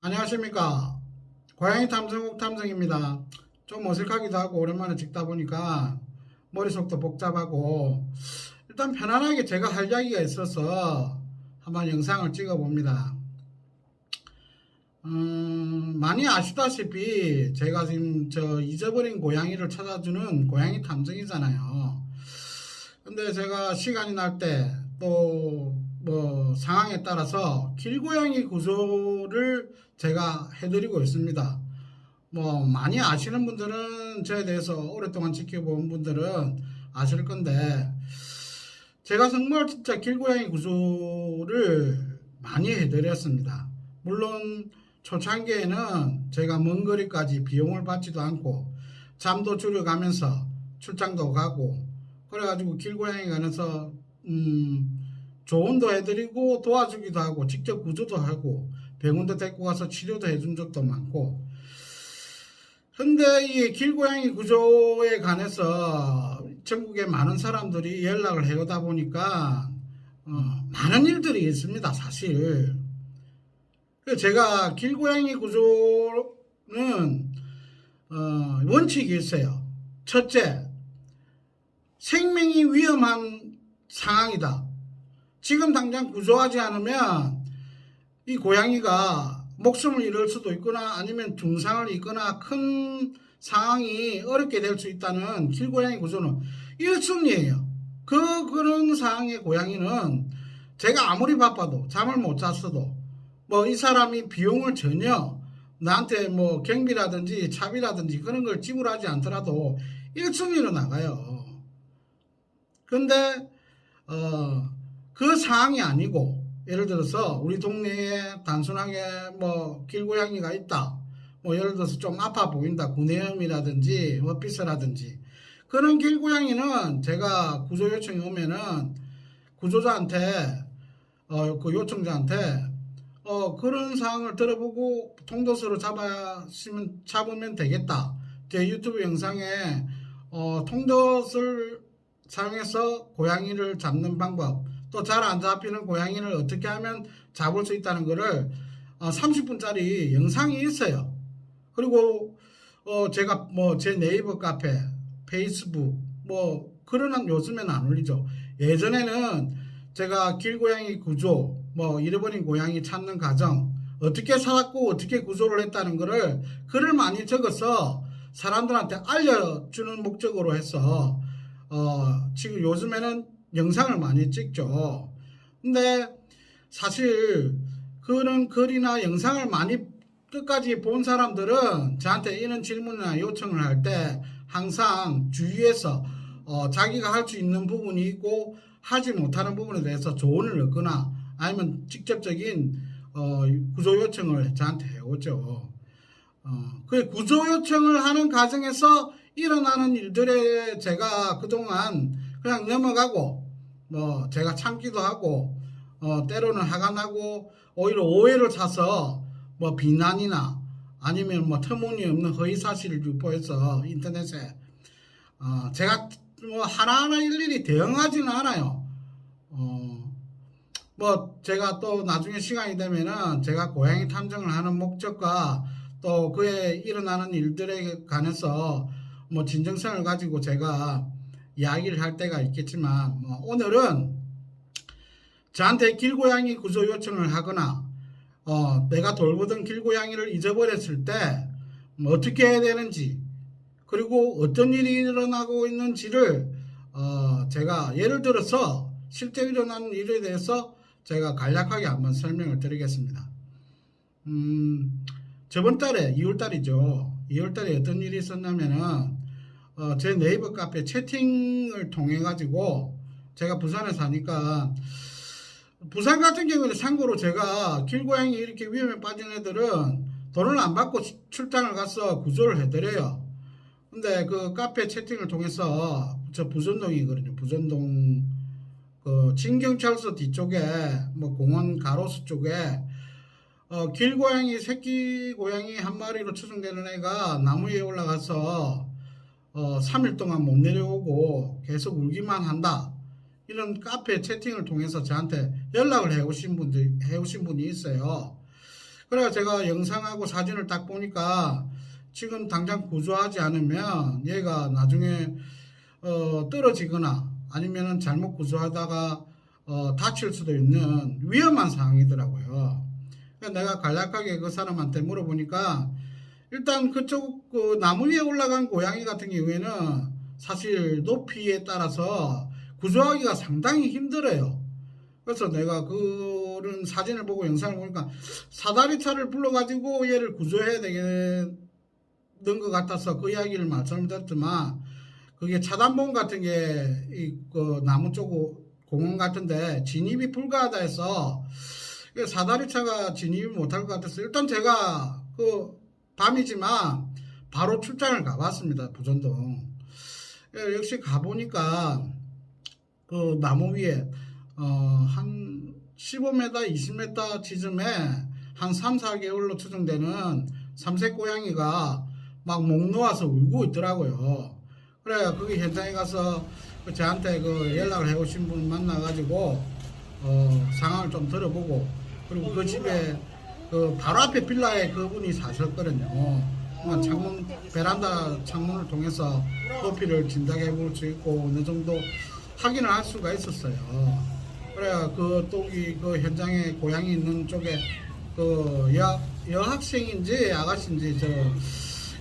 안녕하십니까. 고양이 탐정국 탐정입니다. 좀 어색하기도 하고 오랜만에 찍다 보니까 머릿속도 복잡하고 일단 편안하게 제가 할 이야기가 있어서 한번 영상을 찍어 봅니다. 많이 아시다시피 제가 지금 잊어버린 고양이를 찾아주는 고양이 탐정이잖아요. 근데 제가 시간이 날 때 또 뭐 상황에 따라서 길고양이 구조를 제가 해드리고 있습니다. 뭐 많이 아시는 분들은 저에 대해서 오랫동안 지켜본 분들은 아실 건데 제가 정말 진짜 길고양이 구조를 많이 해드렸습니다. 물론 초창기에는 제가 먼 거리까지 비용을 받지도 않고 잠도 줄여가면서 출장도 가고 그래가지고 길고양이 관해서 조언도 해드리고 도와주기도 하고 직접 구조도 하고 병원도 데리고 가서 치료도 해준 적도 많고. 근데 이 길고양이 구조에 관해서 전국에 많은 사람들이 연락을 해오다 보니까 많은 일들이 있습니다, 사실. 제가 길고양이 구조는 원칙이 있어요. 첫째, 생명이 위험한 상황이다. 지금 당장 구조하지 않으면 이 고양이가 목숨을 잃을 수도 있거나 아니면 중상을 입거나 큰 상황이 어렵게 될 수 있다는 길고양이 구조는 1순위예요. 그런 상황의 고양이는 제가 아무리 바빠도 잠을 못 잤어도 뭐 이 사람이 비용을 전혀 나한테 뭐 경비라든지 차비라든지 그런 걸 지불하지 않더라도 1순위로 나가요. 근데 그 상황이 아니고 예를 들어서 우리 동네에 단순하게 뭐 길고양이가 있다. 뭐 예를 들어서 좀 아파 보인다. 구내염이라든지 워피스라든지 그런 길고양이는 제가 구조 요청이 오면은 구조자한테 그 요청자한테 그런 상황을 들어보고 통도서로 잡으면 되겠다. 제 유튜브 영상에 통도서를 사용해서 고양이를 잡는 방법, 또 잘 안 잡히는 고양이를 어떻게 하면 잡을 수 있다는 거를 30분짜리 영상이 있어요. 그리고 제가 뭐 제 네이버 카페, 페이스북 뭐 그런 요즘에는 안 올리죠. 예전에는 제가 길고양이 구조, 뭐 잃어버린 고양이 찾는 과정, 어떻게 살았고 어떻게 구조를 했다는 거를 글을 많이 적어서 사람들한테 알려주는 목적으로 해서 지금 요즘에는 영상을 많이 찍죠. 근데 사실 그런 글이나 영상을 많이 끝까지 본 사람들은 저한테 이런 질문이나 요청을 할 때 항상 주위에서 자기가 할 수 있는 부분이 있고 하지 못하는 부분에 대해서 조언을 얻거나 아니면 직접적인 구조 요청을 저한테 해오죠. 그 구조 요청을 하는 과정에서 일어나는 일들에 제가 그동안 그냥 넘어가고 뭐 제가 참기도 하고 때로는 화가 나고 오히려 오해를 사서 뭐 비난이나 아니면 뭐 터무니없는 허위사실을 유포해서 인터넷에 제가 뭐 하나하나 일일이 대응하지는 않아요. 뭐 제가 또 나중에 시간이 되면은 제가 고양이 탐정을 하는 목적과 또 그에 일어나는 일들에 관해서 뭐 진정성을 가지고 제가 이야기를 할 때가 있겠지만 뭐 오늘은 저한테 길고양이 구조 요청을 하거나 내가 돌보던 길고양이를 잊어버렸을 때뭐 어떻게 해야 되는지 그리고 어떤 일이 일어나고 있는지를 제가 예를 들어서 실제 일어나는 일에 대해서 제가 간략하게 한번 설명을 드리겠습니다. 저번 달에 2월달이죠. 2월달에 어떤 일이 있었냐면은 제 네이버 카페 채팅을 통해 가지고 제가 부산에 사니까 부산 같은 경우는 참고로 제가 길고양이 이렇게 위험에 빠진 애들은 돈을 안 받고 출장을 가서 구조를 해드려요. 근데 그 카페 채팅을 통해서 저 부전동이거든요. 부전동 그 진경찰서 뒤쪽에 뭐 공원 가로수 쪽에 길고양이 새끼 고양이 한 마리로 추정되는 애가 나무 위에 올라가서 3일 동안 못 내려오고 계속 울기만 한다. 이런 카페 채팅을 통해서 저한테 연락을 해오신 분이 있어요. 그래서 제가 영상하고 사진을 딱 보니까 지금 당장 구조하지 않으면 얘가 나중에 떨어지거나 아니면은 잘못 구조하다가 다칠 수도 있는 위험한 상황이더라고요. 그러니까 내가 간략하게 그 사람한테 물어보니까 일단 그쪽 그 나무 위에 올라간 고양이 같은 경우에는 사실 높이에 따라서 구조하기가 상당히 힘들어요. 그래서 내가 그런 사진을 보고 영상을 보니까 사다리차를 불러가지고 얘를 구조해야 되겠는 것 같아서 그 이야기를 말씀드렸지만 그게 차단봉 같은 게 그 나무 쪽 공원 같은데 진입이 불가하다 해서 사다리차가 진입을 못할 것 같아서 일단 제가 그 밤이지만 바로 출장을 가봤습니다. 부전동. 역시 가보니까 그 나무 위에 한 15m, 20m 지점에 한 3, 4개월로 추정되는 삼색 고양이가 막 목 놓아서 울고 있더라고요. 그래 거기 현장에 가서 저한테 그 연락을 해오신 분 만나가지고 상황을 좀 들어보고 그리고 그 집에 그 바로 앞에 빌라에 그분이 사셨거든요. 창문 베란다 창문을 통해서 높이를 짐작해 볼 수 있고 어느 정도 확인을 할 수가 있었어요. 그래 그 현장에 고양이 있는 쪽에 그 여학생인지 아가씨인지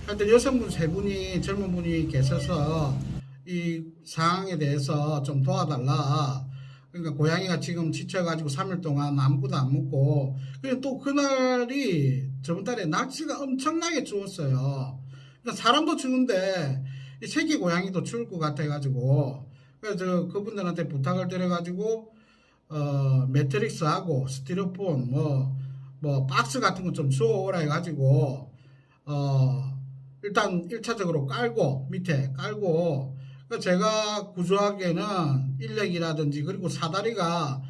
하여튼 여성분 세 분이 젊은 분이 계셔서 이 상황에 대해서 좀 도와달라. 그러니까 고양이가 지금 지쳐가지고 3일 동안 아무것도 안 먹고 그리고 또 그날이 저번 달에 날씨가 엄청나게 추웠어요. 그러니까 사람도 추운데 이 새끼 고양이도 추울 것 같아가지고 그래서 그분들한테 부탁을 드려가지고 매트릭스하고 스티로폼 뭐 박스 같은 거 좀 주워오라 해가지고 일단 1차적으로 깔고 밑에 깔고 제가 구조하기에는 인력이라든지 그리고 사다리가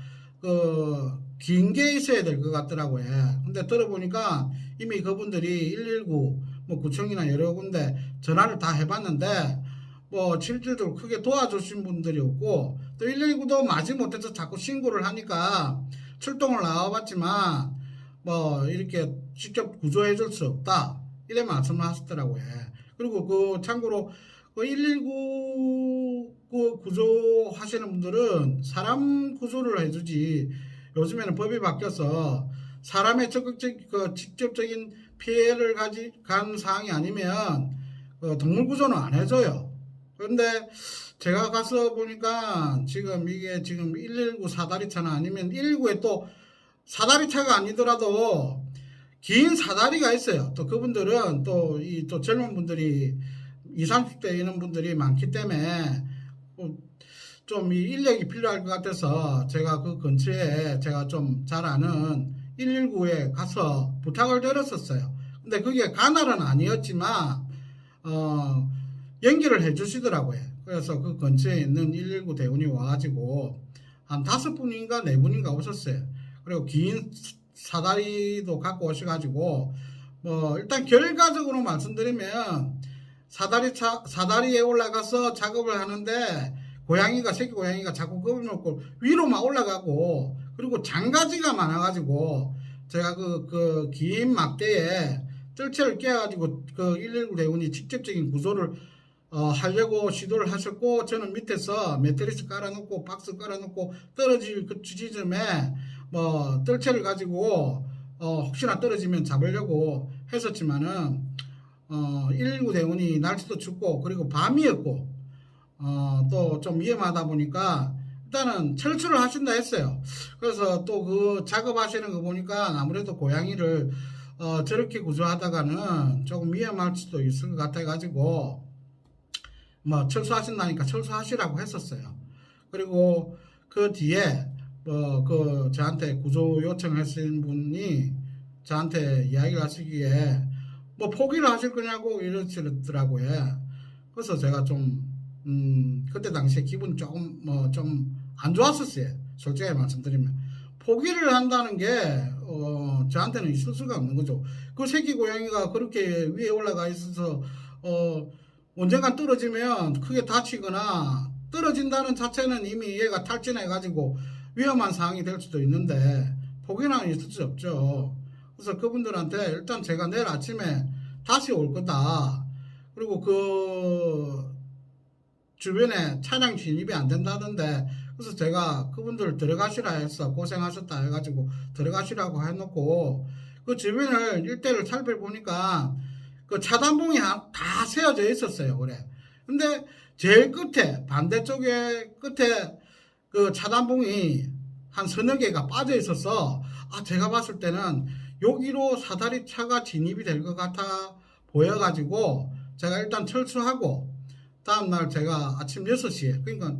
긴 게 있어야 될 것 같더라고요. 근데 들어보니까 이미 그분들이 119 뭐 구청이나 여러 군데 전화를 다 해봤는데 뭐 실질적으로 크게 도와주신 분들이 없고 또 119도 마지못해서 자꾸 신고를 하니까 출동을 나와봤지만 뭐 이렇게 직접 구조해 줄 수 없다 이래 말씀을 하시더라고요. 그리고 참고로 119 구조하시는 분들은 사람 구조를 해주지 요즘에는 법이 바뀌어서 사람의 직접적인 피해를 간 사항이 아니면 동물 구조는 안 해줘요. 그런데 제가 가서 보니까 이게 지금 119 사다리차나 아니면 119에 또 사다리차가 아니더라도 긴 사다리가 있어요. 또 그분들은 또 젊은 분들이 20, 30대 이런 분들이 많기 때문에 좀 인력이 필요할 것 같아서 제가 그 근처에 제가 좀 잘 아는 119에 가서 부탁을 드렸었어요. 근데 그게 간헐은 아니었지만 연결을 해 주시더라고요. 그래서 그 근처에 있는 119 대원이 와가지고 한 5분인가 4분인가 오셨어요. 그리고 긴 사다리도 갖고 오셔가지고 일단 결과적으로 말씀드리면 사다리에 올라가서 작업을 하는데 새끼 고양이가 자꾸 겁을 먹고 위로만 올라가고 그리고 장가지가 많아가지고 제가 그 긴 막대에 뜰채를 깨가지고 그 119 대원이 직접적인 구조를 하려고 시도를 하셨고 저는 밑에서 매트리스 깔아놓고 박스 깔아놓고 떨어질 그 지점에 뜰채를 가지고 혹시나 떨어지면 잡으려고 했었지만은 119 대원이 날씨도 춥고 그리고 밤이었고 또 좀 위험하다 보니까 일단은 철수를 하신다 했어요. 그래서 또 그 작업하시는 거 보니까 아무래도 고양이를 저렇게 구조하다가는 조금 위험할 수도 있을 것 같아 가지고 철수하신다니까 철수하시라고 했었어요. 그리고 그 뒤에 저한테 구조 요청하신 분이 저한테 이야기를 하시기에 포기를 하실 거냐고 이러시더라고요. 그래서 제가 그때 당시에 기분이 조금 좀 안 좋았었어요. 솔직하게 말씀드리면 포기를 한다는 게 저한테는 있을 수가 없는 거죠. 그 새끼 고양이가 그렇게 위에 올라가 있어서 언젠간 떨어지면 크게 다치거나 떨어진다는 자체는 이미 얘가 탈진해 가지고 위험한 상황이 될 수도 있는데 포기는 있을 수 없죠. 그래서 그분들한테 일단 제가 내일 아침에 다시 올 거다. 그리고 그 주변에 차량 진입이 안 된다던데, 그래서 제가 그분들 들어가시라 해서 고생하셨다 해가지고 들어가시라고 해놓고 그 주변을 일대를 살펴보니까 그 차단봉이 다 세워져 있었어요. 그래. 근데 제일 끝에, 반대쪽에 끝에 그 차단봉이 한 서너 개가 빠져 있어서, 제가 봤을 때는 여기로 사다리 차가 진입이 될 것 같아 보여가지고 제가 일단 철수하고 다음날 제가 아침 6시에, 그러니까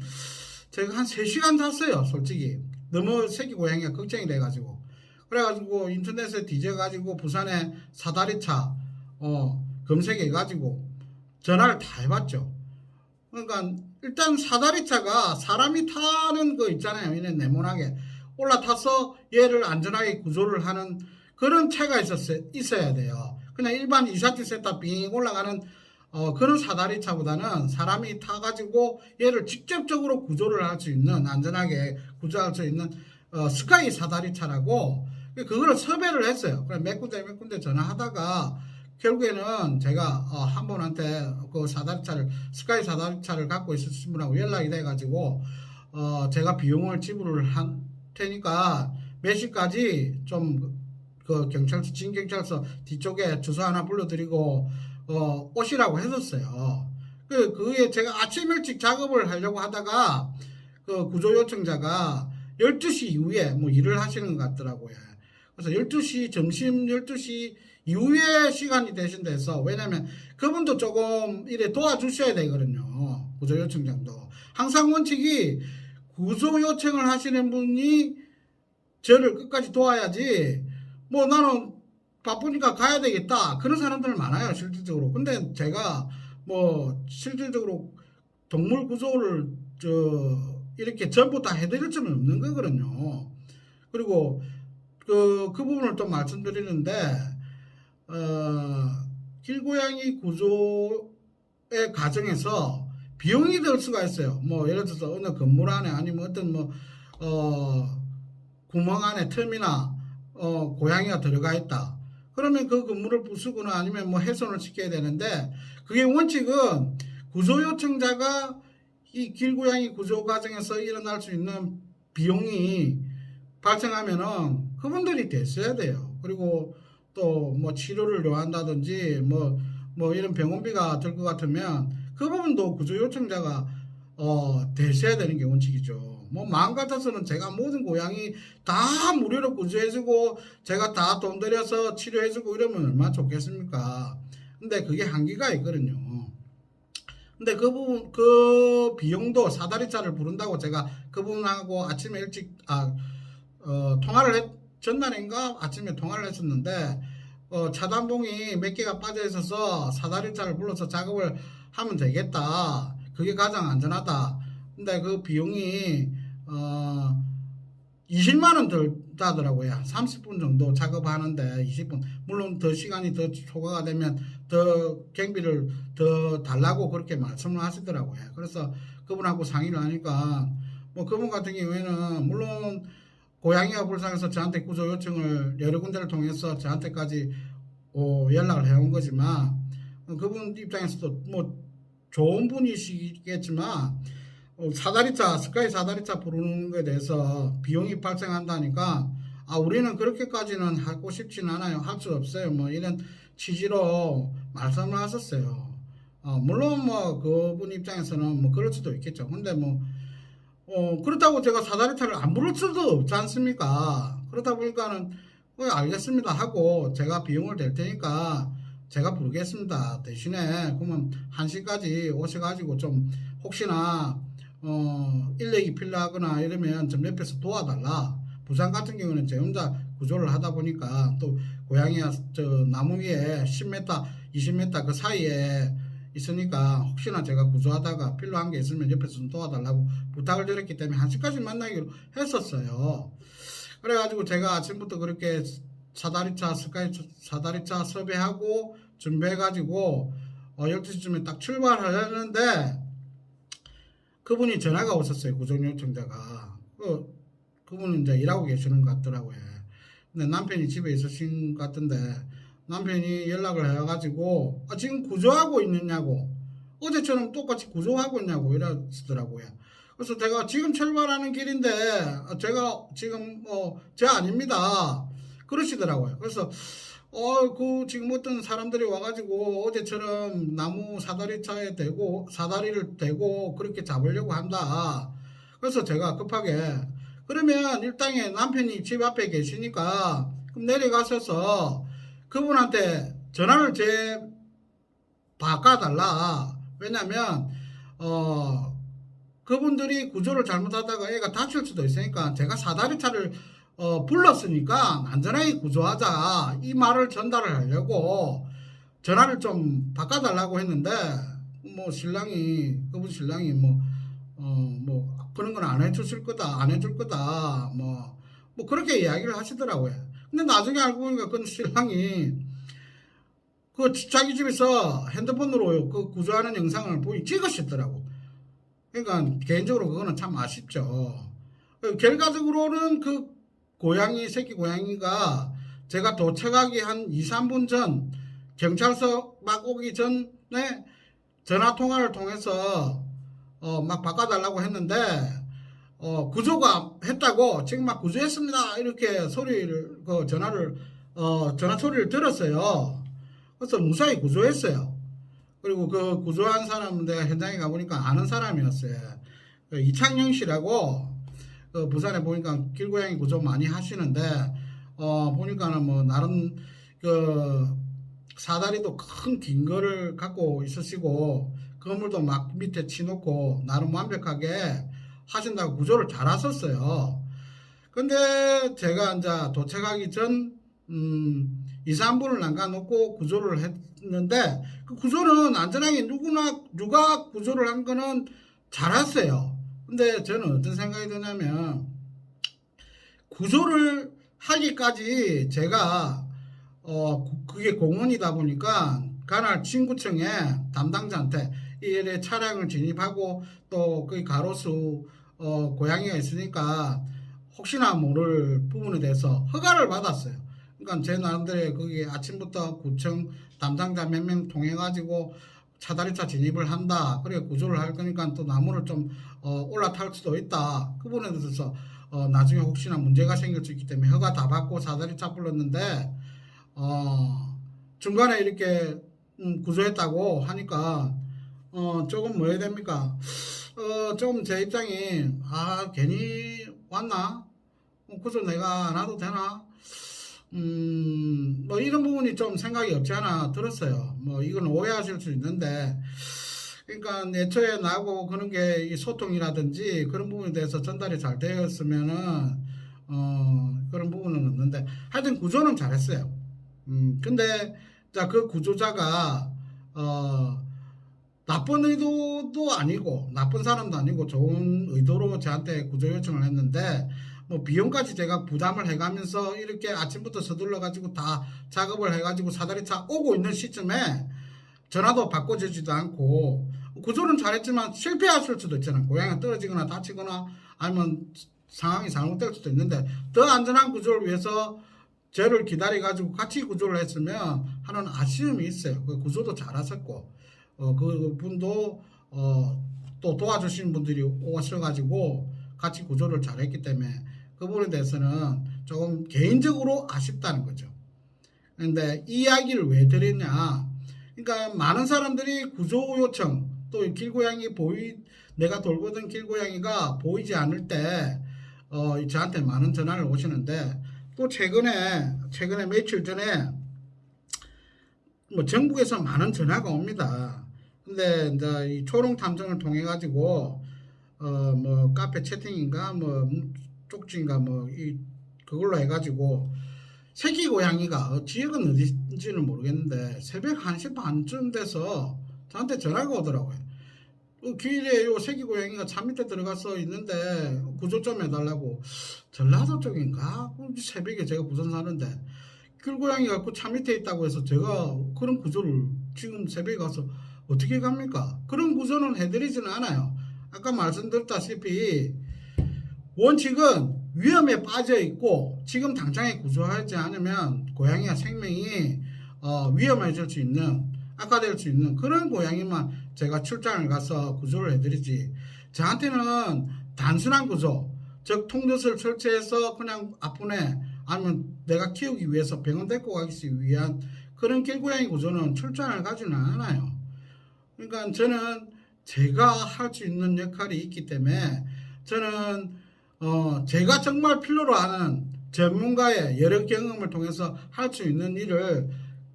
제가 한 3시간 잤어요. 솔직히 너무 새끼 고양이가 걱정이 돼가지고, 그래가지고 인터넷에 뒤져가지고 부산에 사다리차 검색해가지고 전화를 다 해봤죠. 그러니까 일단 사다리차가 사람이 타는 거 있잖아요. 이런 네모나게 올라타서 얘를 안전하게 구조를 하는 그런 차가 있어야 돼요. 그냥 일반 이삿짐 세타 빙 올라가는 그런 사다리차보다는 사람이 타가지고 얘를 직접적으로 구조를 할 수 있는, 안전하게 구조할 수 있는 스카이 사다리차라고 그거를 섭외를 했어요. 그래 몇 군데 전화하다가 결국에는 제가 한 분한테 그 사다리차를, 스카이 사다리차를 갖고 있으신 분하고 연락이 돼가지고 제가 비용을 지불을 한 테니까 몇 시까지 좀 그 경찰서, 진경찰서 뒤쪽에 주소 하나 불러드리고 오시라고 했었어요. 그게 제가 아침 일찍 작업을 하려고 하다가 그 구조 요청자가 12시 이후에 뭐 일을 하시는 것 같더라고요. 그래서 12시, 점심 12시 이후에 시간이 되신다 해서, 왜냐면 그분도 조금 이래 도와주셔야 되거든요. 구조 요청장도. 항상 원칙이 구조 요청을 하시는 분이 저를 끝까지 도와야지, 뭐 나는 바쁘니까 가야 되겠다, 그런 사람들 많아요 실질적으로. 근데 제가 뭐 실질적으로 동물 구조를 이렇게 전부 다 해드릴 수는 없는 거거든요. 그리고 그 부분을 또 말씀드리는데, 길고양이 구조의 과정에서 비용이 들 수가 있어요. 뭐 예를 들어서 어느 건물 안에, 아니면 어떤 구멍 안에, 틈이나 고양이가 들어가 있다. 그러면 그 건물을 부수거나 아니면 뭐 훼손을 시켜야 되는데, 그게 원칙은 구조 요청자가 이 길고양이 구조 과정에서 일어날 수 있는 비용이 발생하면은 그분들이 됐어야 돼요. 그리고 또 뭐 치료를 요한다든지 뭐 이런 병원비가 들 것 같으면 그 부분도 구조 요청자가 대셔야 되는 게 원칙이죠. 뭐 마음 같아서는 제가 모든 고양이 다 무료로 구조해주고 제가 다 돈 들여서 치료해주고 이러면 얼마나 좋겠습니까? 근데 그게 한계가 있거든요. 근데 그 부분, 그 비용도 사다리차를 부른다고 제가 그분하고 아침에 일찍 전날인가 아침에 통화를 했었는데, 차단봉이 몇 개가 빠져 있어서 사다리차를 불러서 작업을 하면 되겠다, 그게 가장 안전하다. 근데 그 비용이 20만원 들다더라고요. 30분 정도 작업하는데 20분. 물론 더 시간이 더 초과가 되면 더 경비를 더 달라고 그렇게 말씀을 하시더라고요. 그래서 그분하고 상의를 하니까, 뭐 그분 같은 경우에는 물론 고양이가 불쌍해서 저한테 구조 요청을 여러 군데를 통해서 저한테까지 연락을 해온 거지만, 그분 입장에서도 뭐 좋은 분이시겠지만 사다리차, 스카이 사다리차 부르는 것에 대해서 비용이 발생한다니까, 우리는 그렇게까지는 하고 싶진 않아요, 할 수 없어요, 뭐 이런 취지로 말씀을 하셨어요. 물론 뭐 그분 입장에서는 뭐 그럴 수도 있겠죠. 근데 뭐 그렇다고 제가 사다리차를 안 부를 수도 없지 않습니까? 그러다 보니까는 알겠습니다 하고 제가 비용을 댈 테니까 제가 부르겠습니다. 대신에 그러면 1시까지 오셔가지고 좀 혹시나 인력이 필요하거나 이러면 좀 옆에서 도와달라. 부산 같은 경우는 제 혼자 구조를 하다 보니까 또 고양이가 나무 위에 10m, 20m 그 사이에 있으니까 혹시나 제가 구조하다가 필요한 게 있으면 옆에서 좀 도와달라고 부탁을 드렸기 때문에 1시까지 만나기로 했었어요. 그래가지고 제가 아침부터 그렇게 사다리차, 스카이 사다리차 섭외하고 준비해가지고 12시쯤에 딱 출발하려는데 그분이 전화가 왔었어요. 구조 요청자가. 그분은 이제 일하고 계시는 것 같더라고요. 근데 남편이 집에 있으신 것 같은데 남편이 연락을 해가지고 지금 구조하고 있느냐고 어제처럼 똑같이 구조하고 있냐고 이러시더라고요. 그래서 제가 지금 출발하는 길인데 제가 지금 제 아닙니다 그러시더라고요. 그래서 그 지금 어떤 사람들이 와가지고 어제처럼 나무 사다리차에 대고 사다리를 대고 그렇게 잡으려고 한다. 그래서 제가 급하게 그러면 일당에 남편이 집 앞에 계시니까 그럼 내려가셔서 그분한테 전화를 바꿔달라. 왜냐면 그분들이 구조를 잘못하다가 애가 다칠 수도 있으니까 제가 사다리차를 불렀으니까 안전하게 구조하자 이 말을 전달을 하려고 전화를 좀 바꿔달라고 했는데 뭐 그분 신랑이 뭐 그런 건 안 해주실 거다 안 해줄 거다 뭐 그렇게 이야기를 하시더라고요. 근데 나중에 알고 보니까 그 신랑이 그 자기 집에서 핸드폰으로 그 구조하는 영상을 찍으셨더라고. 그러니까 개인적으로 그거는 참 아쉽죠. 결과적으로는 그 새끼 고양이가 제가 도착하기 한 2, 3분 전 경찰서 막 오기 전에 전화 통화를 통해서 막 바꿔달라고 했는데 구조가 했다고 지금 막 구조했습니다 이렇게 소리를 전화 소리를 들었어요. 그래서 무사히 구조했어요. 그리고 그 구조한 사람은 내가 현장에 가보니까 아는 사람이었어요. 이창영 씨라고 부산에 보니까 길고양이 구조 많이 하시는데 보니까는 뭐 나름 사다리도 큰 긴 거를 갖고 있으시고 건물도 막 밑에 치놓고 나름 완벽하게 하신다고 구조를 잘 하셨어요. 근데 제가 이제 도착하기 전 2, 3분을 남겨놓고 구조를 했는데 그 구조는 안전하게 누가 구조를 한 거는 잘했어요. 근데 저는 어떤 생각이 드냐면 구조를 하기까지 제가 그게 공원이다 보니까 관할 친구청에 담당자한테 이 차량을 진입하고 또 그 가로수 고양이가 있으니까 혹시나 모를 부분에 대해서 허가를 받았어요. 그러니까 제 나름대로 거기 아침부터 구청 담당자 몇 명 통해 가지고 사다리차 진입을 한다. 그래 구조를 할 거니까 또 나무를 좀 올라탈 수도 있다. 그 부분에 대해서 나중에 혹시나 문제가 생길 수 있기 때문에 허가 다 받고 사다리차 불렀는데 중간에 이렇게 구조했다고 하니까 조금 뭐 해야 됩니까? 조금 제 입장이 괜히 왔나? 구조 내가 안 해도 되나? 뭐 이런 부분이 좀 생각이 없지 않아 들었어요. 뭐 이건 오해하실 수 있는데 그러니까 애초에 나하고 그런 게 소통이라든지 그런 부분에 대해서 전달이 잘 되었으면은 그런 부분은 없는데 하여튼 구조는 잘했어요. 근데 자 그 구조자가 나쁜 의도도 아니고 나쁜 사람도 아니고 좋은 의도로 저한테 구조 요청을 했는데 뭐 비용까지 제가 부담을 해가면서 이렇게 아침부터 서둘러 가지고 다 작업을 해가지고 사다리차 오고 있는 시점에 전화도 바꿔주지도 않고 구조는 잘했지만 실패하실 수도 있잖아요. 고양이가 떨어지거나 다치거나 아니면 상황이 잘못될 수도 있는데 더 안전한 구조를 위해서 저를 기다려가지고 같이 구조를 했으면 하는 아쉬움이 있어요. 그 구조도 잘하셨고 그 분도 또 도와주신 분들이 오셔가지고 같이 구조를 잘했기 때문에 그 부분에 대해서는 조금 개인적으로 아쉽다는 거죠. 근데 이 이야기를 왜 드렸냐? 그러니까 많은 사람들이 구조 요청 또 길고양이 내가 돌보던 길고양이가 보이지 않을 때 저한테 많은 전화를 오시는데 또 최근에 며칠 전에 뭐 전국에서 많은 전화가 옵니다. 근데 이제 이 초롱 탐정을 통해 가지고 뭐 카페 채팅인가 뭐 쪽지인가 뭐 그걸로 해가지고 새끼 고양이가 지역은 어디인지는 모르겠는데 새벽 1시 반쯤 돼서 저한테 전화가 오더라고요. 길에 요 새끼 고양이가 차 밑에 들어가서 있는데 구조 좀 해달라고. 전라도 쪽인가? 새벽에 제가 부산 사는데 길고양이가 그 차 밑에 있다고 해서 제가 그런 구조를 지금 새벽에 가서 어떻게 갑니까? 그런 구조는 해드리지는 않아요. 아까 말씀드렸다시피 원칙은 위험에 빠져 있고 지금 당장에 구조하지 않으면 고양이가 생명이 위험해질 수 있는, 악화될 수 있는 그런 고양이만 제가 출장을 가서 구조를 해드리지, 저한테는 단순한 구조, 즉 통뜻을 설치해서 그냥 아프네 아니면 내가 키우기 위해서 병원 데리고 가기 위한 그런 길고양이 구조는 출장을 가지는 않아요. 그러니까 저는 제가 할 수 있는 역할이 있기 때문에 저는 제가 정말 필요로 하는 전문가의 여러 경험을 통해서 할 수 있는 일을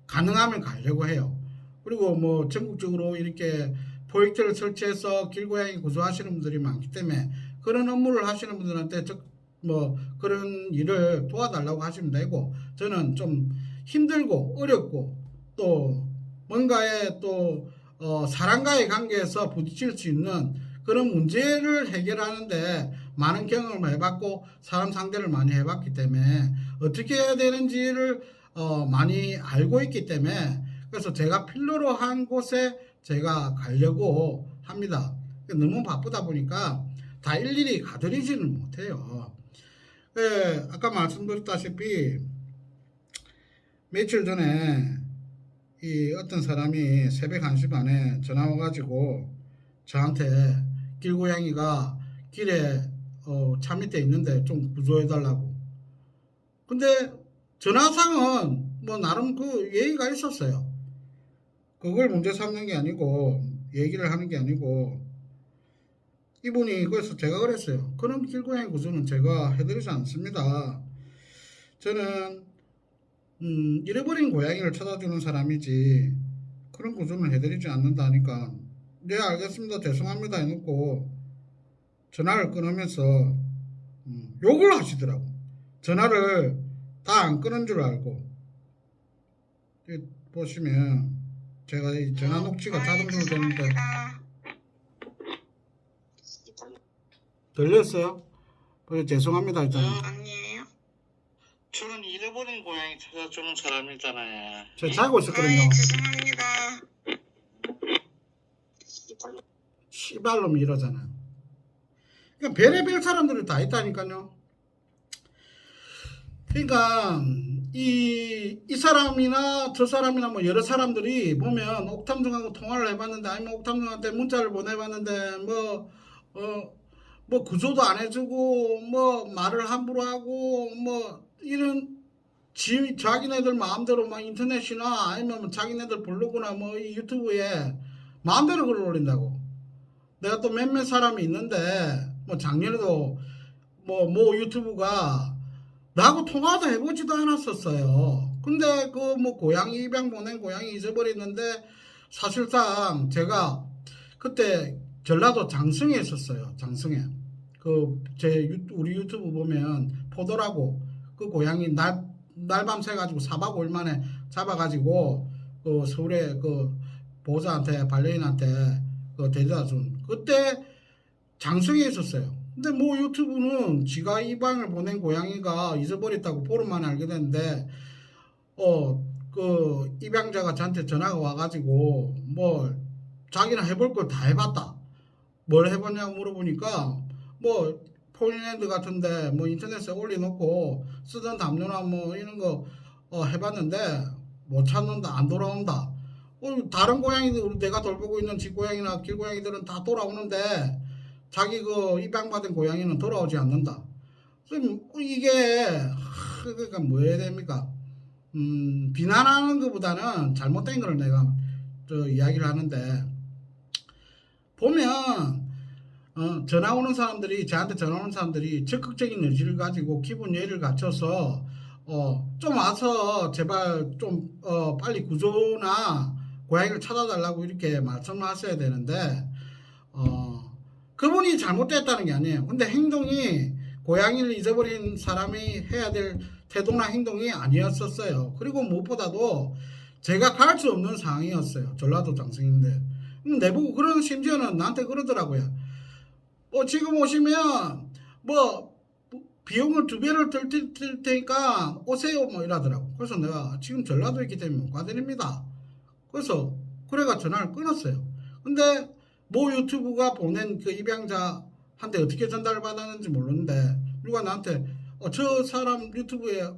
가능하면 가려고 해요. 그리고 뭐 전국적으로 이렇게 프로젝트를 설치해서 길고양이 구조하시는 분들이 많기 때문에 그런 업무를 하시는 분들한테 뭐 그런 일을 도와달라고 하시면 되고, 저는 좀 힘들고 어렵고 또 뭔가에 또 사람과의 관계에서 부딪힐 수 있는 그런 문제를 해결하는데 많은 경험을 해봤고 사람 상대를 많이 해봤기 때문에 어떻게 해야 되는지를 많이 알고 있기 때문에, 그래서 제가 필요로 한 곳에 제가 가려고 합니다. 너무 바쁘다 보니까 다 일일이 가드리지는 못해요. 아까 말씀드렸다시피 며칠 전에 이 어떤 사람이 새벽 1시 반에 전화 와가지고 저한테 길고양이가 길에 차 밑에 있는데 좀 구조해달라고. 근데 전화상은 뭐 나름 그 예의가 있었어요. 그걸 문제 삼는 게 아니고 얘기를 하는 게 아니고, 이분이 그래서 제가 그랬어요. 그런 길고양이 구조는 제가 해드리지 않습니다. 저는 잃어버린 고양이를 찾아주는 사람이지 그런 구조는 해드리지 않는다니까, 네 알겠습니다 죄송합니다 해놓고 전화를 끊으면서 욕을 하시더라고. 전화를 다 안 끊은 줄 알고. 보시면 제가 이 전화 녹취가 자동으로 되는데 들렸어요? 죄송합니다 일단. 아니에요. 저는 잃어버린 고양이 찾아주는 사람이잖아요. 제가 자고 있었거든요. 죄송합니다. 씨발놈이 이러잖아요. 그러니까 별의별 사람들이 다 있다니까요. 그러니까 이 사람이나 저 사람이나 뭐 여러 사람들이 보면 옥탐정하고 통화를 해봤는데, 아니면 옥탐정한테 문자를 보내봤는데 뭐 구조도 안 해주고 뭐 말을 함부로 하고 뭐 이런 자기네들 마음대로 막 인터넷이나 아니면 자기네들 블로그나 뭐 이 유튜브에 마음대로 글을 올린다고. 내가 또 몇몇 사람이 있는데 뭐 작년에도 뭐 유튜브가 나하고 통화도 해보지도 않았었어요. 근데 그 뭐 고양이 입양 보낸 고양이 잊어버렸는데, 사실상 제가 그때 전라도 장성에 있었어요. 장성에 우리 유튜브 보면 포도라고 그 고양이 날밤 새가지고 4박 5일 만에 잡아가지고 그 서울에 그 보호자한테 반려인한테 그 데려다 준, 그때 장성에 있었어요. 근데 뭐 유튜브는 지가 입양을 보낸 고양이가 잊어버렸다고 보름만에 알게 됐는데, 그 입양자가 저한테 전화가 와가지고 뭐 자기는 해볼 걸 다 해봤다. 뭘 해봤냐고 물어보니까 뭐 폴리랜드 같은데 뭐 인터넷에 올려놓고 쓰던 담요나 뭐 이런 거 해봤는데 못 찾는다, 안 돌아온다. 다른 고양이들, 내가 돌보고 있는 집고양이나 길고양이들은 다 돌아오는데 자기 그 입양받은 고양이는 돌아오지 않는다. 그럼 이게 그러니까 뭐 해야 됩니까? 비난하는 것보다는 잘못된 걸 내가 이야기를 하는데, 보면 전화 오는 사람들이, 저한테 전화 오는 사람들이 적극적인 의지를 가지고 기본 예의를 갖춰서 좀 와서 제발 좀 빨리 구조나 고양이를 찾아달라고 이렇게 말씀을 하셔야 되는데, 그분이 잘못됐다는 게 아니에요. 근데 행동이 고양이를 잊어버린 사람이 해야 될 태도나 행동이 아니었었어요. 그리고 무엇보다도 제가 갈 수 없는 상황이었어요. 전라도 장성인데. 내보고 심지어는 나한테 그러더라고요. 지금 오시면 뭐 비용을 2배를 들 테니까 오세요 뭐 이러더라고. 그래서 내가 지금 전라도에 있기 때문에 못 가드립니다. 그래서 그래가 전화를 끊었어요. 근데 모 유튜브가 보낸 그 입양자한테 어떻게 전달을 받았는지 모르는데 누가 나한테 저 사람 유튜브에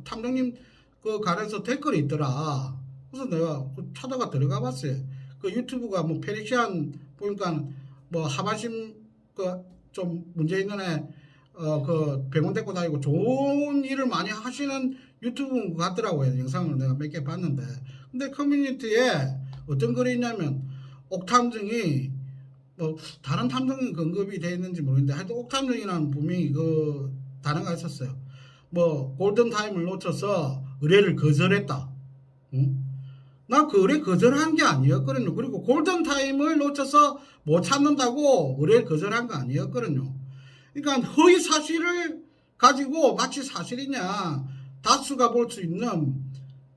탐정님 그 관해서 댓글이 있더라. 그래서 내가 찾아가 들어가 봤어요. 그 유튜브가 뭐 페르시안 보니까 뭐 하반신 그 좀 문제 있는 그 병원 데리고 다니고 좋은 일을 많이 하시는 유튜브 같더라고요. 영상을 내가 몇 개 봤는데. 근데 커뮤니티에 어떤 글이 있냐면 옥탐정이 뭐 다른 탐정이 언급이 되어 있는지 모르겠는데 하여튼 옥탐정이라는 분명히 그 단어가 있었어요. 뭐 골든타임을 놓쳐서 의뢰를 거절했다. 응? 나 그 의뢰 거절한 게 아니었거든요. 그리고 골든타임을 놓쳐서 못 찾는다고 의뢰를 거절한 거 아니었거든요. 그러니까 허위 사실을 가지고 마치 사실이냐 다수가 볼 수 있는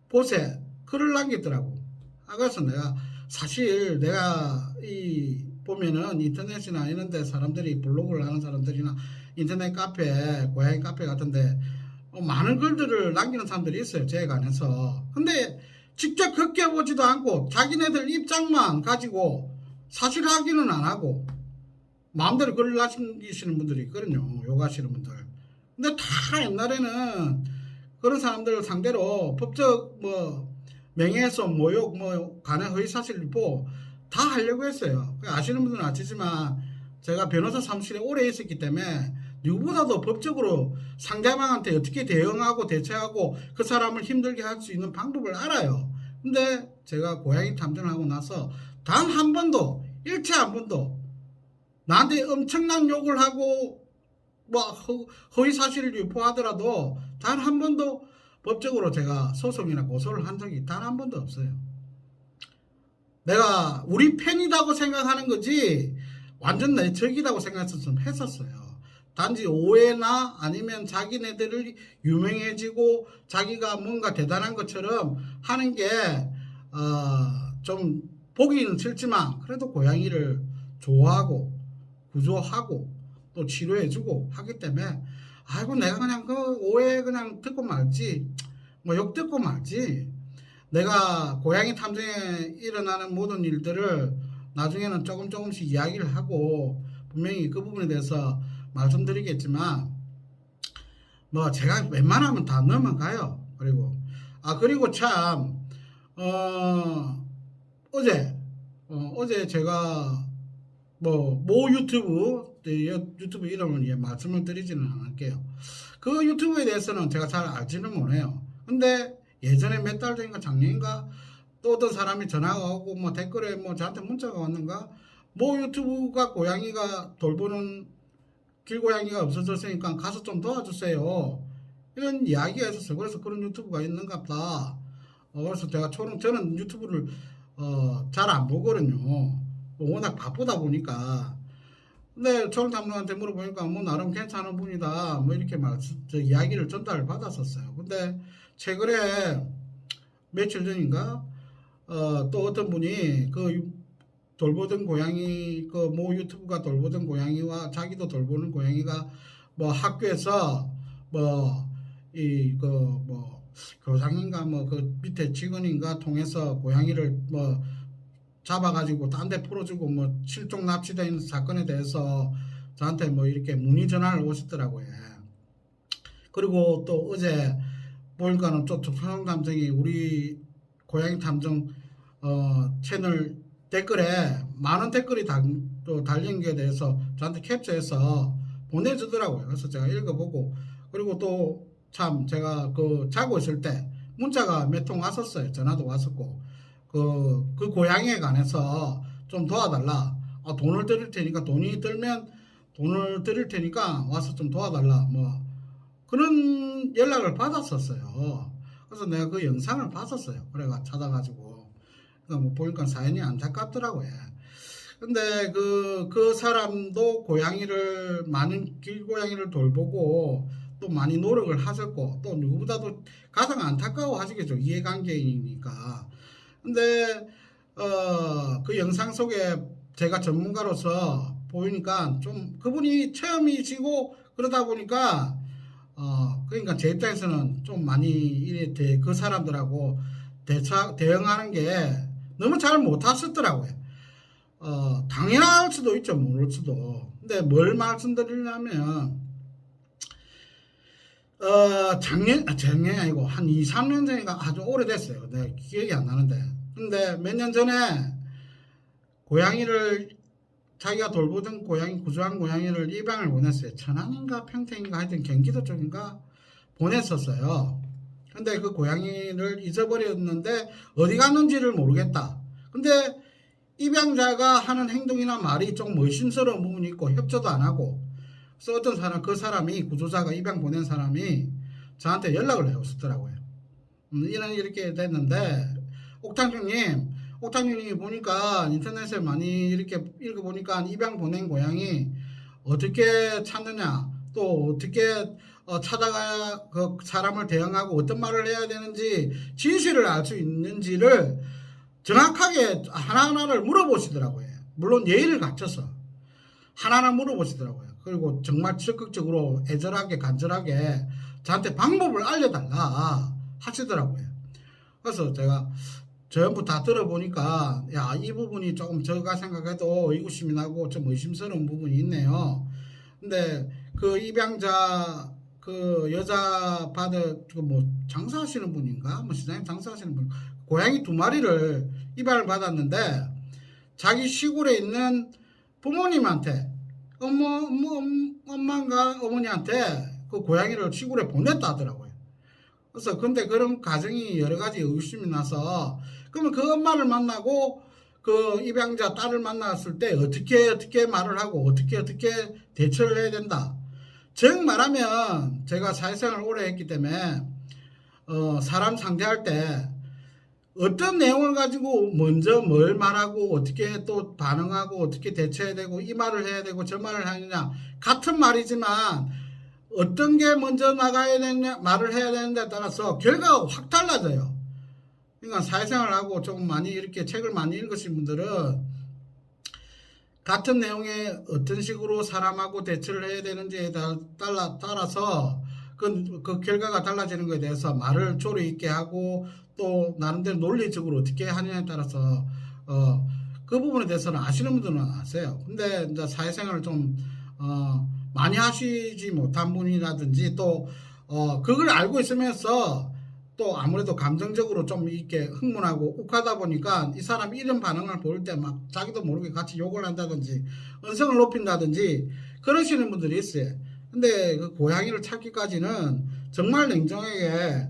곳에 글을 남겼더라고. 그래서 내가 사실 내가 이 보면은 인터넷이나 이런 데 사람들이 블로그를 하는 사람들이나 인터넷 카페, 고양이 카페 같은데 많은 글들을 남기는 사람들이 있어요. 제 관해서. 근데 직접 겪어보지도 않고 자기네들 입장만 가지고 사실 확인은 안 하고 마음대로 글을 남기시는 분들이 있거든요. 욕하시는 분들. 근데 다 옛날에는 그런 사람들을 상대로 법적 뭐 명예훼손, 모욕, 뭐 간의 허위사실 유포 다 하려고 했어요. 아시는 분들은 아시지만 제가 변호사 사무실에 오래 있었기 때문에 누구보다도 법적으로 상대방한테 어떻게 대응하고 대처하고 그 사람을 힘들게 할 수 있는 방법을 알아요. 근데 제가 고양이 탐정을 하고 나서 단 한 번도 일체 한 번도 나한테 엄청난 욕을 하고 뭐 허위 사실을 유포하더라도 단 한 번도 법적으로 제가 소송이나 고소를 한 적이 단 한 번도 없어요. 내가 우리 팬이라고 생각하는 거지 완전 내 적이라고 생각했었으면 했었어요. 단지 오해나 아니면 자기네들을 유명해지고 자기가 뭔가 대단한 것처럼 하는 게 좀 보기는 싫지만 그래도 고양이를 좋아하고 구조하고 또 치료해주고 하기 때문에 아이고 내가 그냥 그 오해 그냥 듣고 말지 뭐 욕 듣고 말지 내가 고양이 탐정에 일어나는 모든 일들을 나중에는 조금씩 이야기를 하고 분명히 그 부분에 대해서 말씀드리겠지만 뭐 제가 웬만하면 다 넘어가요. 그리고 참 어제 제가 뭐 유튜브 이름을 말씀을 드리지는 않을게요. 그 유튜브에 대해서는 제가 잘 알지는 못해요. 근데 예전에 몇 달 전인가 작년인가 또 어떤 사람이 전화가 오고 뭐 댓글에 뭐 저한테 문자가 왔는가 뭐 유튜브가 고양이가 돌보는 길고양이가 없어졌으니까 가서 좀 도와주세요. 이런 이야기가 있었어요. 그래서 그런 유튜브가 있는가 보다. 그래서 제가 저는 유튜브를 잘 안 보거든요. 워낙 바쁘다 보니까. 근데 초롱탐정한테 물어보니까 뭐 나름 괜찮은 분이다. 뭐 이렇게 이야기를 전달을 받았었어요. 근데 최근에 며칠 전인가 또 어떤 분이 그 돌보던 고양이 그 모 유튜브가 돌보던 고양이와 자기도 돌보는 고양이가 뭐 학교에서 교장인가 뭐 그 밑에 직원인가 통해서 고양이를 뭐 잡아가지고 딴 데 풀어주고 뭐 실종 납치된 사건에 대해서 저한테 뭐 이렇게 문의 전화를 오셨더라고요. 그리고 또 어제 보니까는 또 초롱탐정이 우리 고양이 탐정 채널 댓글에 많은 댓글이 또 달린 게 대해서 저한테 캡처해서 보내주더라고요. 그래서 제가 읽어보고 그리고 또 참 제가 자고 있을 때 문자가 몇 통 왔었어요. 전화도 왔었고 그 고양이에 관해서 좀 도와달라. 돈을 드릴 테니까 돈이 들면 돈을 드릴 테니까 와서 좀 도와달라. 뭐 그런 연락을 받았었어요. 그래서 내가 그 영상을 봤었어요. 그래가 찾아가지고 뭐 보니까 사연이 안타깝더라고요. 근데 그 사람도 많은 길고양이를 돌보고 또 많이 노력을 하셨고 또 누구보다도 가장 안타까워 하시겠죠. 이해관계이니까. 근데 그 영상 속에 제가 전문가로서 보이니까 좀 그분이 처음이시고 그러다 보니까 그러니까 제 입장에서는 좀 많이 그 사람들하고 대응하는 게 너무 잘 못하셨더라고요. 당연할 수도 있죠. 모를 수도. 근데 뭘 말씀드리냐면 작년이 아니고 한 2, 3년 전인가 아주 오래됐어요. 내가 기억이 안 나는데. 근데 몇 년 전에 고양이를 자기가 돌보던 고양이, 구조한 고양이를 입양을 보냈어요. 천안인가 평택인가 하여튼 경기도 쪽인가 보냈었어요. 근데 그 고양이를 잊어버렸는데 어디 갔는지를 모르겠다. 근데 입양자가 하는 행동이나 말이 좀 의심스러운 부분이 있고 협조도 안 하고, 그래서 어떤 사람, 그 사람이, 구조자가 입양 보낸 사람이 저한테 연락을 해오셨더라고요. 이렇게 됐는데 옥탕형님이 보니까 인터넷에 많이 이렇게 읽어보니까 입양 보낸 고양이 어떻게 찾느냐, 또 어떻게 찾아가야 그 사람을 대응하고 어떤 말을 해야 되는지 진실을 알 수 있는지를 정확하게 하나하나를 물어보시더라고요. 물론 예의를 갖춰서 하나하나 물어보시더라고요. 그리고 정말 적극적으로 애절하게 간절하게 저한테 방법을 알려달라 하시더라고요. 그래서 제가 전부 다 들어보니까 야, 이 부분이 조금 제가 생각해도 의구심이 나고 좀 의심스러운 부분이 있네요. 근데 그 입양자 그 여자 그 뭐 장사하시는 분인가 뭐 시장님 장사하시는 분 고양이 2마리를 입양을 받았는데 자기 시골에 있는 부모님한테 엄마인가 어머니한테 그 고양이를 시골에 보냈다 하더라고요. 그래서 근데 그런 가정이 여러 가지 의심이 나서 그러면 그 엄마를 만나고 그 입양자 딸을 만났을 때 어떻게 말을 하고 어떻게 대처를 해야 된다. 즉 말하면 제가 사회생활을 오래 했기 때문에 사람 상대할 때 어떤 내용을 가지고 먼저 뭘 말하고 어떻게 또 반응하고 어떻게 대처해야 되고 이 말을 해야 되고 저 말을 하느냐 같은 말이지만 어떤 게 먼저 나가야 되느냐 말을 해야 되는데 따라서 결과가 확 달라져요. 그러니까 사회생활을 하고 조금 많이 이렇게 책을 많이 읽으신 분들은 같은 내용에 어떤 식으로 사람하고 대처를 해야 되는지에 따라서 그 결과가 달라지는 것에 대해서 말을 조리 있게 하고 또 나름대로 논리적으로 어떻게 하느냐에 따라서 그 부분에 대해서는 아시는 분들은 아세요. 근데 이제 사회생활을 좀 많이 하시지 못한 분이라든지 또 그걸 알고 있으면서 또 아무래도 감정적으로 좀 이렇게 흥분하고 욱하다 보니까 이 사람이 이런 반응을 보일 때 막 자기도 모르게 같이 욕을 한다든지 언성을 높인다든지 그러시는 분들이 있어요. 근데 그 고양이를 찾기까지는 정말 냉정하게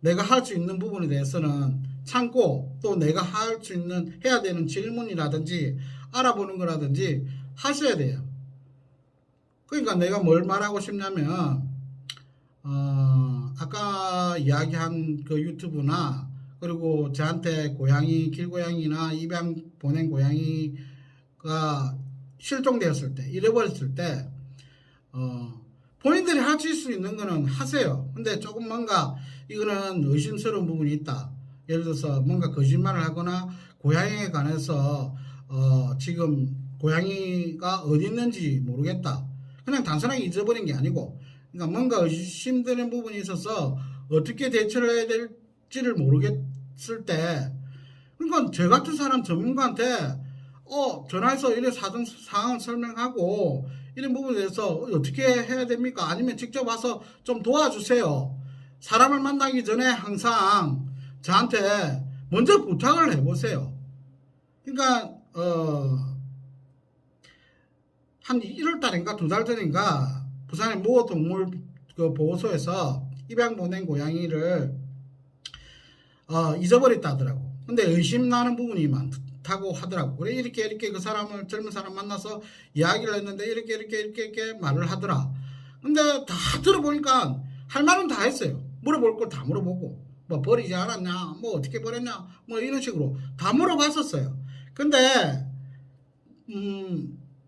내가 할 수 있는 부분에 대해서는 참고 또 내가 할 수 있는 해야 되는 질문이라든지 알아보는 거라든지 하셔야 돼요. 그러니까 내가 뭘 말하고 싶냐면 아까 이야기한 그 유튜브나 그리고 저한테 고양이 길고양이나 입양 보낸 고양이가 실종되었을 때 잃어버렸을 때 본인들이 하실 수 있는 거는 하세요. 근데 조금 뭔가 이거는 의심스러운 부분이 있다. 예를 들어서 뭔가 거짓말을 하거나 고양이에 관해서 지금 고양이가 어디 있는지 모르겠다. 그냥 단순하게 잊어버린 게 아니고 그러니까 뭔가 의심되는 부분이 있어서 어떻게 대처를 해야 될지를 모르겠을 때 그러니까 저 같은 사람 전문가한테 전화해서 이런 상황을 설명하고 이런 부분에 대해서 어떻게 해야 됩니까? 아니면 직접 와서 좀 도와주세요. 사람을 만나기 전에 항상 저한테 먼저 부탁을 해보세요. 그러니까 한 1월 달인가 2달 전인가 부산의 모 동물 그 보호소에서 입양 보낸 고양이를 잊어버렸다 하더라고. 근데 의심나는 부분이 많다고 하더라고. 그래 이렇게 그 사람을 젊은 사람 만나서 이야기를 했는데 이렇게 말을 하더라. 근데 다 들어보니까 할 말은 다 했어요. 물어볼 걸 다 물어보고 뭐 버리지 않았냐 뭐 어떻게 버렸냐 뭐 이런 식으로 다 물어봤었어요. 근데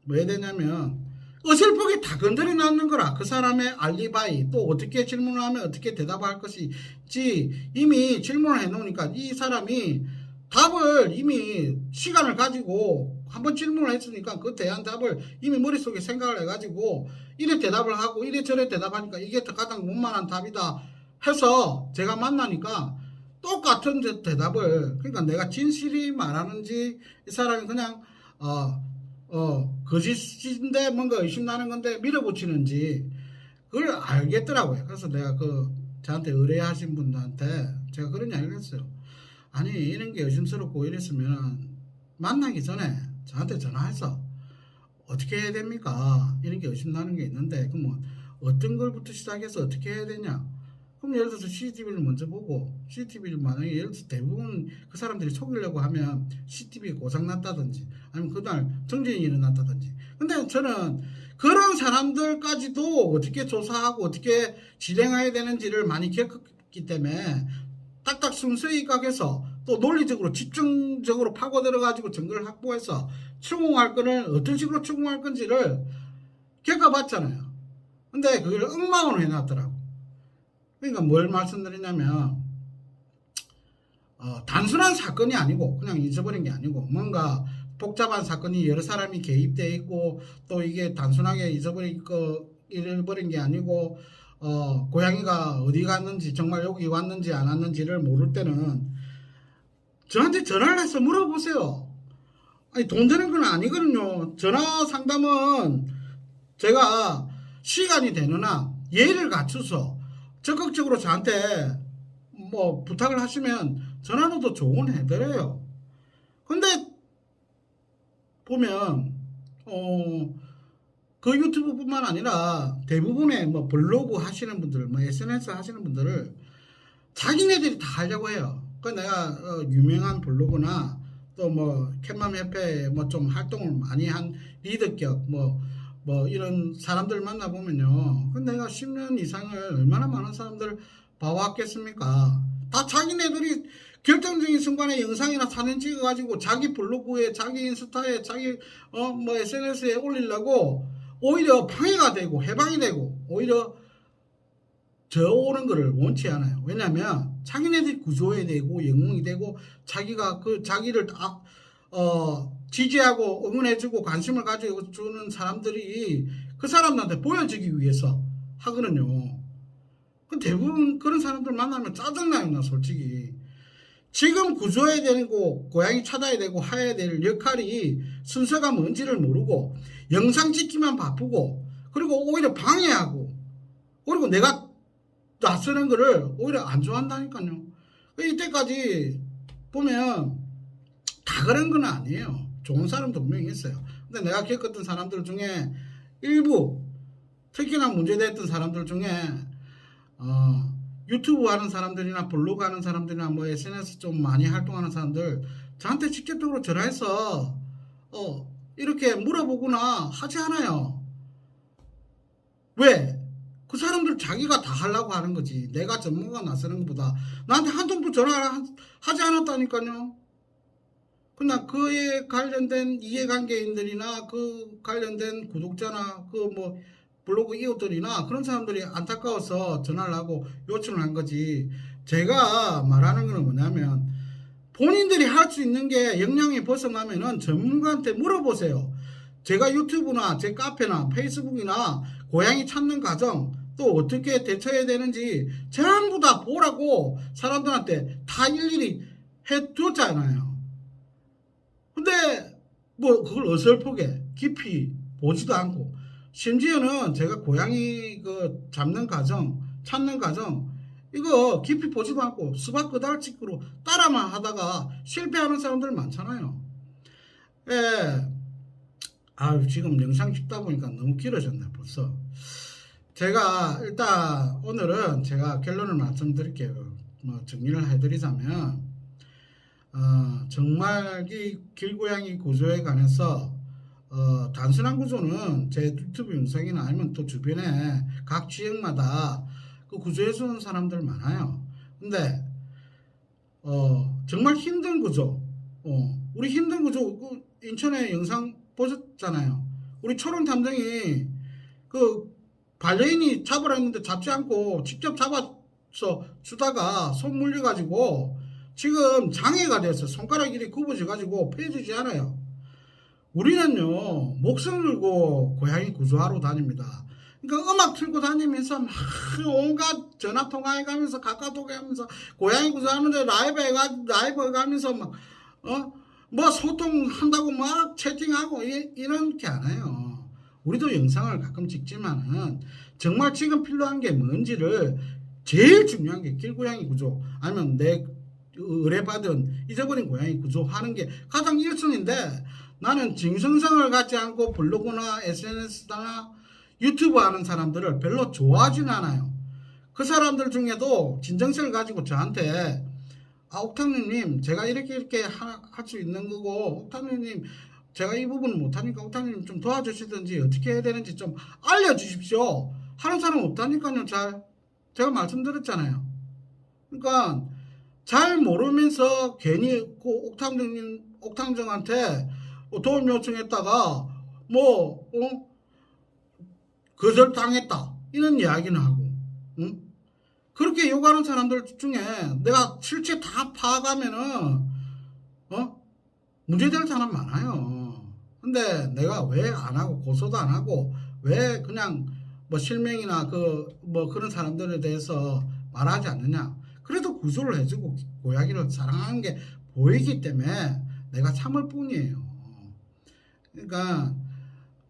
왜 되냐면 어설프게 다 건드려 놨는 거라. 그 사람의 알리바이 또 어떻게 질문을 하면 어떻게 대답할 것인지 이미 질문을 해놓으니까 이 사람이 답을 이미 시간을 가지고 한번 질문을 했으니까 그 대한 답을 이미 머릿속에 생각을 해가지고 이래 대답을 하고 이래저래 대답하니까 이게 가장 원만한 답이다 해서 제가 만나니까 똑같은 대답을 그러니까 내가 진실이 말하는지 이 사람이 그냥 거짓인데 뭔가 의심나는 건데 밀어붙이는지 그걸 알겠더라고요. 그래서 내가 저한테 의뢰하신 분들한테 제가 그런 이야기를 했어요. 아니, 이런 게 의심스럽고 이랬으면 만나기 전에 저한테 전화해서 어떻게 해야 됩니까? 이런 게 의심나는 게 있는데, 그러면 어떤 걸부터 시작해서 어떻게 해야 되냐? 그럼 예를 들어서 CCTV를 먼저 보고, CCTV를 만약에 예를 들어서 대부분 그 사람들이 속이려고 하면 CCTV가 고장났다든지, 아니면 그날 정전이 일어났다든지. 근데 저는 그런 사람들까지도 어떻게 조사하고 어떻게 진행해야 되는지를 많이 겪었기 때문에 딱딱 순서히 각해서 또 논리적으로 집중적으로 파고 들어가지고 증거를 확보해서 추궁할 거는 어떤 식으로 추궁할 건지를 겪어봤잖아요. 근데 그걸 엉망으로 해놨더라고. 그러니까 뭘 말씀드리냐면 단순한 사건이 아니고 그냥 잊어버린 게 아니고 뭔가 복잡한 사건이 여러 사람이 개입되어 있고 또 이게 단순하게 잊어버린 게 아니고 고양이가 어디 갔는지 정말 여기 왔는지 안 왔는지를 모를 때는 저한테 전화를 해서 물어보세요. 아니, 돈 드는 건 아니거든요. 전화 상담은 제가 시간이 되는 한 예의를 갖춰서 적극적으로 저한테 뭐 부탁을 하시면 전화로도 조언 해드려요. 근데 보면 그 유튜브뿐만 아니라 대부분의 뭐 블로그 하시는 분들, 뭐 SNS 하시는 분들을 자기네들이 다 하려고 해요. 그 내가 유명한 블로그나 또 뭐 캣맘 협회 뭐 좀 활동을 많이 한 리더격 뭐 이런 사람들 만나보면요. 그 내가 10년 이상을 얼마나 많은 사람들을 봐왔겠습니까? 다 자기네들이 결정적인 순간에 영상이나 사진 찍어가지고 자기 블로그에 자기 인스타에 자기 뭐 SNS에 올리려고 오히려 방해가 되고 해방이 되고 오히려 저오는 거를 원치 않아요. 왜냐면 자기네들이 구조해야 되고 영웅이 되고 자기가 자기를 지지하고 응원해주고 관심을 가져주는 사람들이 그 사람들한테 보여주기 위해서 하거든요. 그 대부분 그런 사람들 만나면 짜증나요, 나 솔직히. 지금 구조해야 되고 고양이 찾아야 되고 해야 될 역할이 순서가 뭔지를 모르고 영상 찍기만 바쁘고 그리고 오히려 방해하고 그리고 내가 나서는 거를 오히려 안 좋아한다니까요. 이때까지 보면 다 그런 건 아니에요. 좋은 사람도 분명히 있어요. 근데 내가 겪었던 사람들 중에 일부 특히나 문제됐던 사람들 중에 유튜브 하는 사람들이나 블로그 하는 사람들이나 뭐 SNS 좀 많이 활동하는 사람들 저한테 직접적으로 전화해서 이렇게 물어보거나 하지 않아요. 왜? 그 사람들 자기가 다 하려고 하는 거지. 내가 전문가 나서는 것보다 나한테 한 통도 전화 하지 않았다니까요. 그러나 그에 관련된 이해관계인들이나 그 관련된 구독자나 그 뭐 블로그 이웃들이나 그런 사람들이 안타까워서 전화를 하고 요청을 한 거지. 제가 말하는 거는 뭐냐면 본인들이 할 수 있는 게 역량이 벗어나면은 전문가한테 물어보세요. 제가 유튜브나 제 카페나 페이스북이나 고양이 찾는 과정 또 어떻게 대처해야 되는지 전부 다 보라고 사람들한테 다 일일이 해줬잖아요. 근데 뭐 그걸 어설프게 깊이 보지도 않고 심지어는 제가 고양이 잡는 과정 찾는 과정 이거 깊이 보지도 않고 수박 끄달치기로 따라만 하다가 실패하는 사람들 많잖아요. 예. 지금 영상 찍다 보니까 너무 길어졌네 벌써. 제가 일단 오늘은 제가 결론을 말씀드릴게요. 뭐 정리를 해드리자면 정말 이 길고양이 구조에 관해서 단순한 구조는 제 유튜브 영상이나 아니면 또 주변에 각 지역마다 그 구조해주는 사람들 많아요. 근데 정말 힘든 구조 우리 힘든 구조 인천에 영상 보셨잖아요. 우리 초롱 탐정이 반려인이 잡으라 했는데 잡지 않고 직접 잡아서 주다가 손 물려가지고 지금 장애가 돼서 손가락 일이 굽어져가지고 펴지지 않아요. 우리는요 목숨 걸고 고양이 구조하러 다닙니다. 그러니까 음악 틀고 다니면서 막 온갖 전화 통화해가면서 카카오톡하면서 고양이 구조하는데 라이브 해가면서 막 뭐 소통한다고 막 채팅하고 이런 게 안 해요. 우리도 영상을 가끔 찍지만은 정말 지금 필요한 게 뭔지를 제일 중요한 게 길고양이 구조 아니면 내 의뢰받은 잊어버린 고양이 구조 하는 게 가장 1순위인데 나는 징성성을 갖지 않고 블로그나 SNS나 유튜브 하는 사람들을 별로 좋아하진 않아요. 그 사람들 중에도 진정성을 가지고 저한테 옥탕님 제가 이렇게 할 수 있는 거고 옥탕님 제가 이 부분을 못하니까 옥탕님 좀 도와주시든지 어떻게 해야 되는지 좀 알려주십시오 하는 사람 없다니까요. 제가 말씀드렸잖아요. 그러니까 잘 모르면서 괜히 그 옥탕정한테 도움 요청했다가 거절당했다 이런 이야기는 하고 응? 그렇게 욕하는 사람들 중에 내가 실체 다 파악하면은 문제될 사람 많아요. 근데 내가 왜 안 하고 고소도 안 하고 왜 그냥 실명이나 그런 사람들에 대해서 말하지 않느냐. 그래도 구조를 해주고 고양이를 사랑하는 게 보이기 때문에 내가 참을 뿐이에요. 그러니까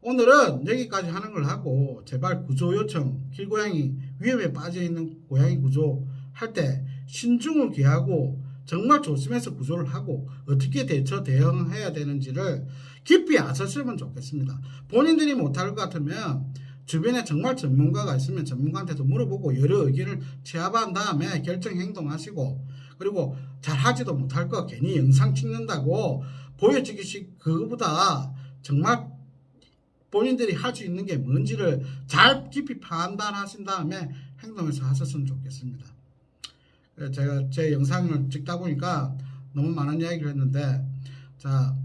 오늘은 여기까지 하는 걸 하고 제발 구조 요청 길고양이 위험에 빠져 있는 고양이 구조 할 때 신중을 기하고 정말 조심해서 구조를 하고 어떻게 대응해야 되는지를 깊이 아셨으면 좋겠습니다. 본인들이 못할 것 같으면 주변에 정말 전문가가 있으면 전문가한테도 물어보고 여러 의견을 취합한 다음에 결정 행동하시고 그리고 잘하지도 못할 거 괜히 영상 찍는다고 보여주기식 그거보다 정말 본인들이 할 수 있는 게 뭔지를 잘 깊이 판단하신 다음에 행동해서 하셨으면 좋겠습니다. 제가 제 영상을 찍다 보니까 너무 많은 이야기를 했는데 자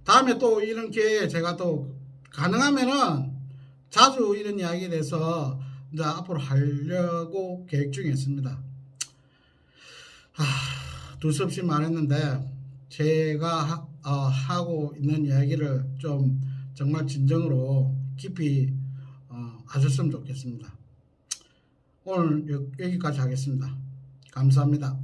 다음에 또 이런 기회에 제가 또 가능하면은 자주 이런 이야기에 대해서 이제 앞으로 하려고 계획 중에 있습니다. 둘 수 없이 말했는데 제가 하고 있는 이야기를 좀 정말 진정으로 깊이 하셨으면 좋겠습니다. 오늘 여기까지 하겠습니다. 감사합니다.